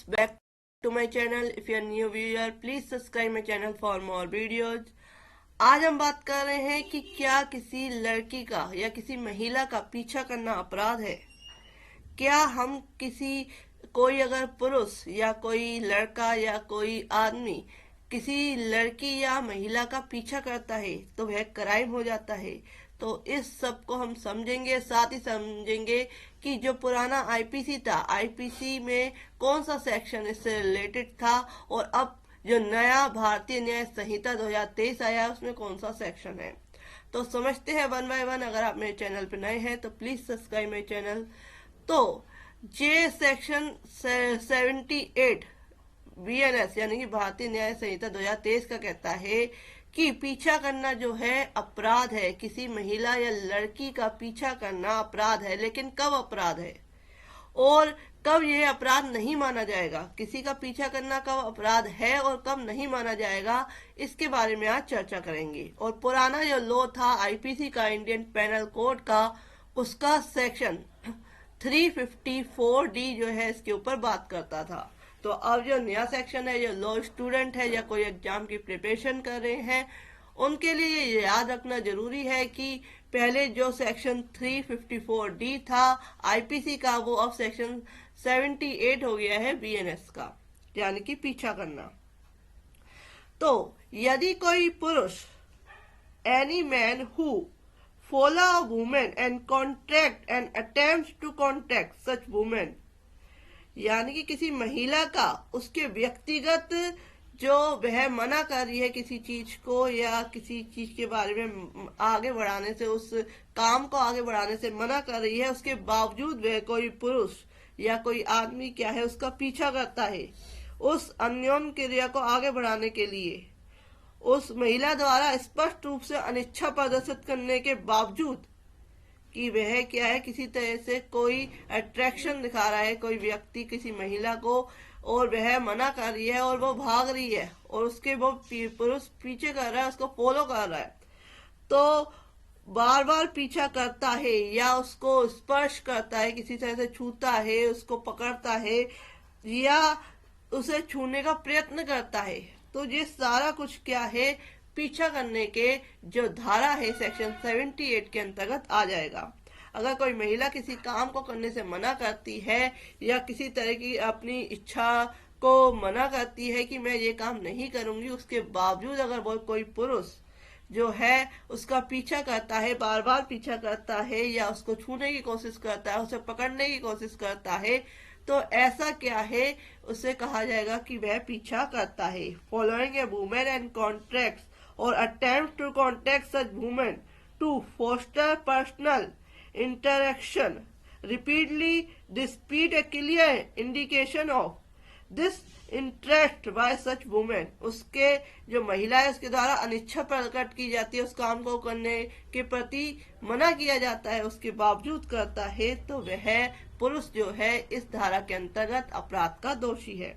back to my channel. If you are new viewer, please subscribe my channel for more videos. आज हम बात कर रहे हैं कि क्या किसी लड़की का या किसी महिला का पीछा करना अपराध है। क्या हम कोई अगर पुरुष या कोई लड़का या कोई आदमी किसी लड़की या महिला का पीछा करता है तो वह क्राइम हो जाता है। तो इस सब को हम समझेंगे, साथ ही समझेंगे कि जो पुराना आईपीसी था, आईपीसी में कौन सा सेक्शन इससे रिलेटेड था और अब जो नया भारतीय न्याय संहिता 2023 आया उसमें कौन सा सेक्शन है। तो समझते हैं वन बाय वन। अगर आप मेरे चैनल पर नए हैं तो प्लीज सब्सक्राइब मेरे चैनल। तो जे सेक्शन 78 बीएनएस यानी कि भारतीय न्याय संहिता 2023 का कहता है कि पीछा करना जो है अपराध है। किसी महिला या लड़की का पीछा करना अपराध है, लेकिन कब अपराध है और कब यह अपराध नहीं माना जाएगा। किसी का पीछा करना कब अपराध है और कब नहीं माना जाएगा, इसके बारे में आज चर्चा करेंगे। और पुराना जो लॉ था आईपीसी का, इंडियन पेनल कोड का, उसका सेक्शन 354D जो है इसके ऊपर बात करता था। तो अब जो नया सेक्शन है, जो लॉ स्टूडेंट है या कोई एग्जाम की प्रिपरेशन कर रहे हैं, उनके लिए ये याद रखना जरूरी है कि पहले जो सेक्शन 354D था आईपीसी का, वो अब सेक्शन 78 हो गया है बीएनएस का, यानी कि पीछा करना। तो यदि कोई पुरुष, any man who follow a woman and contact and attempts to contact such woman, यानी कि किसी महिला का उसके व्यक्तिगत जो वह मना कर रही है किसी चीज को या किसी चीज के बारे में आगे बढ़ाने से, उस काम को आगे बढ़ाने से मना कर रही है, उसके बावजूद वह कोई पुरुष या कोई आदमी क्या है उसका पीछा करता है उस अन्योन क्रिया को आगे बढ़ाने के लिए, उस महिला द्वारा स्पष्ट रूप से अनिच्छा प्रदर्शित करने के बावजूद कि वह क्या है किसी तरह से कोई अट्रैक्शन दिखा रहा है कोई व्यक्ति किसी महिला को, और वह मना कर रही है और वो भाग रही है और उसके वो पुरुष पीछे कर रहा है, उसको फॉलो कर रहा है, तो बार बार पीछा करता है या उसको स्पर्श करता है, किसी तरह से छूता है, उसको पकड़ता है या उसे छूने का प्रयत्न करता है, तो ये सारा कुछ क्या है पीछा करने के जो धारा है सेक्शन 78 के अंतर्गत आ जाएगा। अगर कोई महिला किसी काम को करने से मना करती है या किसी तरह की अपनी इच्छा को मना करती है कि मैं ये काम नहीं करूंगी, उसके बावजूद अगर वो कोई पुरुष जो है उसका पीछा करता है, बार बार पीछा करता है या उसको छूने की कोशिश करता है, उसे पकड़ने की कोशिश करता है, तो ऐसा क्या है, उसे कहा जाएगा कि वह पीछा करता है। Following A women and contracts or attempt to contact such women to foster personal interaction repeatedly dispute a clear indication of this interest by such women, उसके जो महिला है उसके द्वारा अनिच्छा प्रकट की जाती है, उस काम को करने के प्रति मना किया जाता है, उसके बावजूद करता है, तो वह पुरुष जो है इस धारा के अंतर्गत अपराध का दोषी है।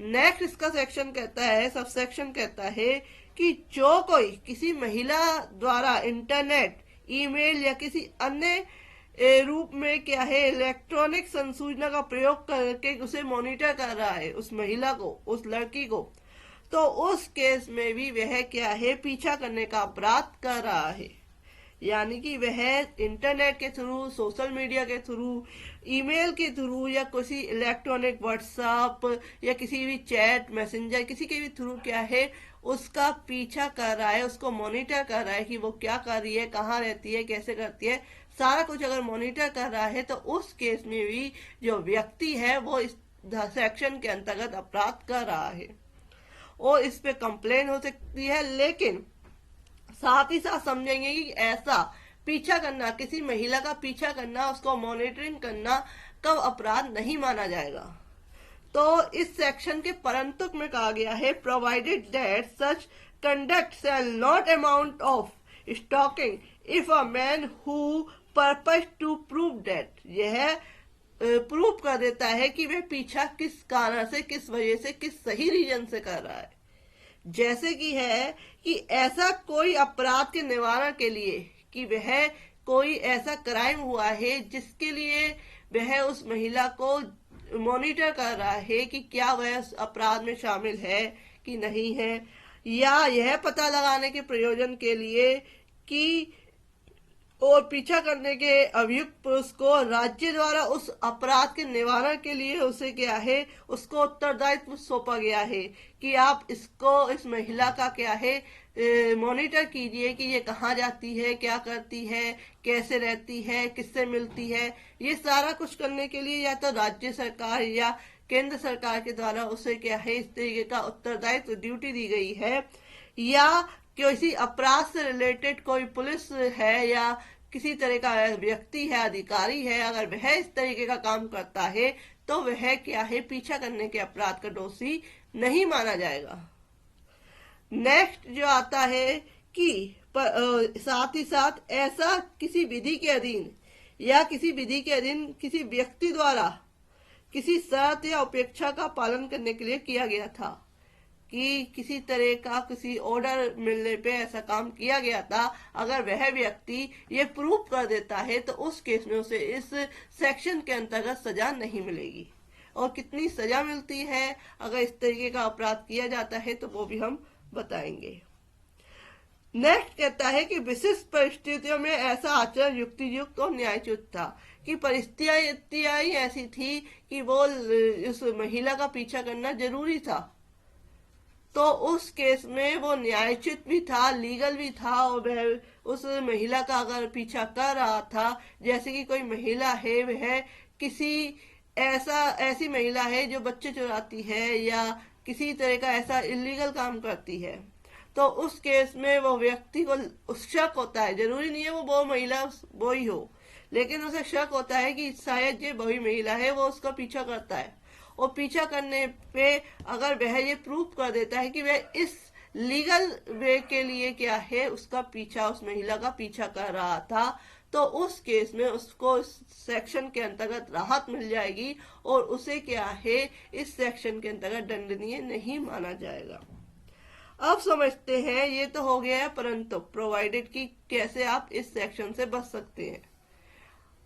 नेक्स्ट इसका सेक्शन कहता है, सब सेक्शन कहता है कि जो कोई किसी महिला द्वारा इंटरनेट, ईमेल या किसी अन्य रूप में क्या है इलेक्ट्रॉनिक संसूचना का प्रयोग करके उसे मॉनिटर कर रहा है, उस महिला को, उस लड़की को, तो उस केस में भी वह क्या है पीछा करने का अपराध कर रहा है। यानी कि वह इंटरनेट के थ्रू, सोशल मीडिया के थ्रू, ईमेल के थ्रू या किसी इलेक्ट्रॉनिक व्हाट्सएप या किसी भी चैट, मैसेंजर, किसी के भी थ्रू क्या है उसका पीछा कर रहा है, उसको मॉनिटर कर रहा है कि वो क्या कर रही है, कहाँ रहती है, कैसे करती है, सारा कुछ अगर मॉनिटर कर रहा है, तो उस केस में भी जो व्यक्ति है वो इस सेक्शन के अंतर्गत अपराध कर रहा है और इस पे कंप्लेन हो सकती है। लेकिन साथ ही साथ समझेंगे कि ऐसा पीछा करना, किसी महिला का पीछा करना, उसको मॉनिटरिंग करना कब अपराध नहीं माना जाएगा। तो इस सेक्शन के परंतुक में कहा गया है, provided that such conduct shall not amount of stalking if a man who purpose to prove that, यह प्रूव कर देता है कि वह पीछा किस कारण से, किस वजह से, किस सही रीजन से कर रहा है। जैसे कि है कि ऐसा कोई अपराध के निवारण के लिए कि वह कोई ऐसा क्राइम हुआ है जिसके लिए वह उस महिला को मॉनिटर कर रहा है कि क्या वह उस अपराध में शामिल है कि नहीं है, या यह पता लगाने के प्रयोजन के लिए कि और पीछा करने के अभियुक्त पुरुष को राज्य द्वारा उस अपराध के निवारण के लिए उसे क्या है, उसको उत्तरदायित्व सौंपा गया है कि आप इसको, इस महिला का क्या है, मॉनिटर कीजिए कि ये कहाँ जाती है, क्या करती है, कैसे रहती है, किससे मिलती है। ये सारा कुछ करने के लिए या तो राज्य सरकार या केंद्र सरकार के द्वारा उसे क्या है, इस तरीके का उत्तरदायित्व ड्यूटी दी गई है, या किसी अपराध से रिलेटेड कोई पुलिस है या किसी तरह का व्यक्ति है, अधिकारी है, अगर वह इस तरीके का काम करता है तो वह क्या है, पीछा करने के अपराध का दोषी नहीं माना जाएगा। नेक्स्ट जो आता है कि साथ ही साथ ऐसा किसी विधि के अधीन या किसी विधि के अधीन किसी व्यक्ति द्वारा किसी शर्त या उपेक्षा का पालन करने के लिए किया गया था, कि किसी तरह का किसी ऑर्डर मिलने पे ऐसा काम किया गया था, अगर वह व्यक्ति ये प्रूव कर देता है तो उस केस में उसे इस सेक्शन के अंतर्गत सजा नहीं मिलेगी। और कितनी सजा मिलती है अगर इस तरीके का अपराध किया जाता है तो वो भी हम बताएंगे। नेक्स्ट कहता है कि विशिष्ट परिस्थितियों में ऐसा आचरण युक्तियुक्त और न्यायोचित था, कि परिस्थितियां ऐसी थी कि वो इस महिला का पीछा करना जरूरी था, तो उस केस में वो न्यायोचित भी था, लीगल भी था, और वह उस महिला का अगर पीछा कर रहा था, जैसे कि कोई महिला है, वह किसी ऐसी महिला है जो बच्चे चुराती है या किसी तरह का ऐसा इलीगल काम करती है, तो उस केस में वो व्यक्ति को शक होता है, जरूरी नहीं है वो महिला वो ही हो, लेकिन उसे शक होता है कि शायद ये वही महिला है, वो उसका पीछा करता है, और पीछा करने पे अगर वह ये प्रूव कर देता है कि वह इस लीगल वे के लिए क्या है, उसका पीछा, उस महिला का पीछा कर रहा था, तो उस केस में उसको इस सेक्शन के अंतर्गत राहत मिल जाएगी और उसे क्या है, इस सेक्शन के अंतर्गत दंडनीय नहीं माना जाएगा। अब समझते हैं, ये तो हो गया है परंतु प्रोवाइडेड की कैसे आप इस सेक्शन से बच सकते हैं।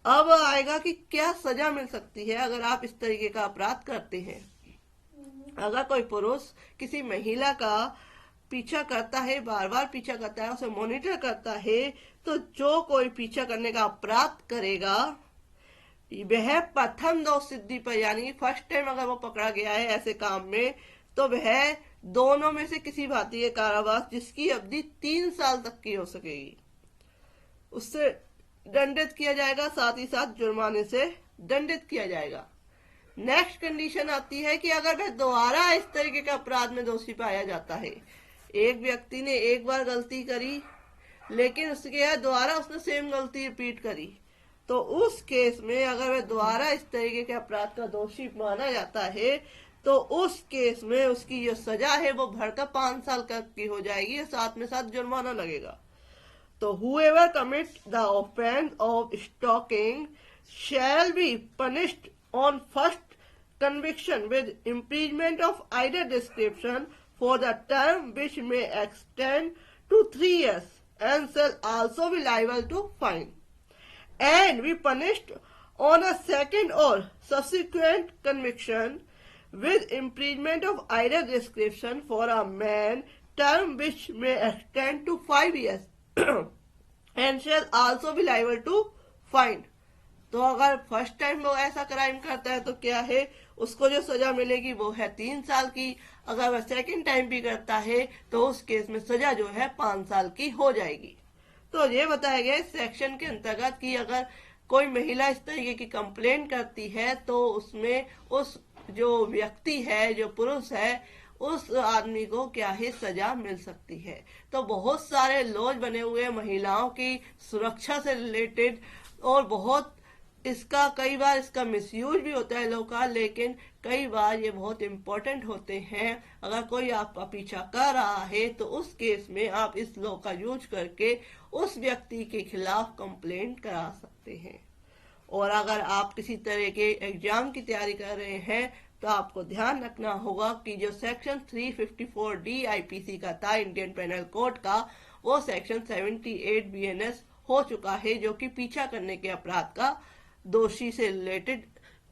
अब आएगा कि क्या सजा मिल सकती है अगर आप इस तरीके का अपराध करते हैं। अगर कोई पुरुष किसी महिला का पीछा करता है, बार बार पीछा करता है, उसे मॉनिटर करता है, तो जो कोई पीछा करने का अपराध करेगा वह प्रथम दोष सिद्धि पर, यानी फर्स्ट टाइम अगर वो पकड़ा गया है ऐसे काम में, तो वह दोनों में से किसी भारतीय कारावास जिसकी अवधि 3 साल तक की हो सकेगी उससे दंडित किया जाएगा, साथ ही साथ जुर्माने से दंडित किया जाएगा। नेक्स्ट कंडीशन आती है कि अगर वह दोबारा इस तरीके के अपराध में दोषी पाया जाता है, एक व्यक्ति ने एक बार गलती करी लेकिन उसके बाद दोबारा उसने सेम गलती रिपीट करी, तो उस केस में अगर वह दोबारा इस तरीके के अपराध का दोषी माना जाता है तो उस केस में उसकी जो सजा है वो बढ़कर 5 साल तक की हो जाएगी, साथ में साथ जुर्माना लगेगा। तो whoever commits the offense of stalking shall be punished on first conviction with imprisonment of either description for the term which may extend to 3 years and shall also be liable to fine, and be punished on a second or subsequent conviction with imprisonment of either description for a man term which may extend to 5 years and shall also be liable to fine। तो अगर first time वो ऐसा crime करता है तो क्या है, उसको जो सजा मिलेगी वो है 3 साल की। अगर वह सेकंड टाइम भी करता है तो उस केस में सजा जो है 5 साल की हो जाएगी। तो ये बताया गया इस सेक्शन के अंतर्गत कि अगर कोई महिला इस तरीके की कंप्लेंट करती है तो उसमें उस जो व्यक्ति है, जो पुरुष है, उस आदमी को क्या है, सजा मिल सकती है। तो बहुत सारे लॉज बने हुए हैं महिलाओं की सुरक्षा से रिलेटेड, और बहुत इसका कई बार इसका मिसयूज भी होता है लोगों का, लेकिन कई बार ये बहुत इम्पोर्टेंट होते हैं। अगर कोई आपका पीछा कर रहा है तो उस केस में आप इस लॉ का यूज करके उस व्यक्ति के खिलाफ कंप्लेंट करा सकते हैं। और अगर आप किसी तरह के एग्जाम की तैयारी कर रहे हैं तो आपको ध्यान रखना होगा कि जो सेक्शन 354D IPC का था इंडियन पेनल कोड का, वो सेक्शन 78 BNS हो चुका है, जो कि पीछा करने के अपराध का दोषी से रिलेटेड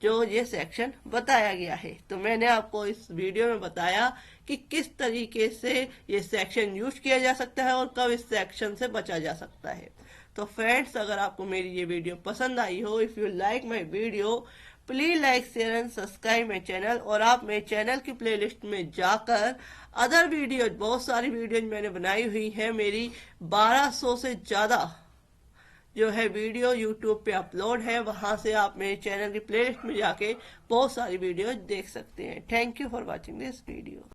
जो ये सेक्शन बताया गया है। तो मैंने आपको इस वीडियो में बताया कि किस तरीके से ये सेक्शन यूज किया जा सकता है और कब इस सेक्शन से बचा जा सकता है। तो फ्रेंड्स, अगर आपको मेरी ये वीडियो पसंद आई हो, if you like my video, please like share and subscribe my channel. और आप मेरे चैनल की प्लेलिस्ट में जाकर अदर वीडियो, बहुत सारी वीडियोज मैंने बनाई हुई है, मेरी 1200 से ज्यादा जो है वीडियो यूट्यूब पे अपलोड है, वहां से आप मेरे चैनल की प्लेलिस्ट में जाके बहुत सारी वीडियो देख सकते हैं। Thank you for watching this video.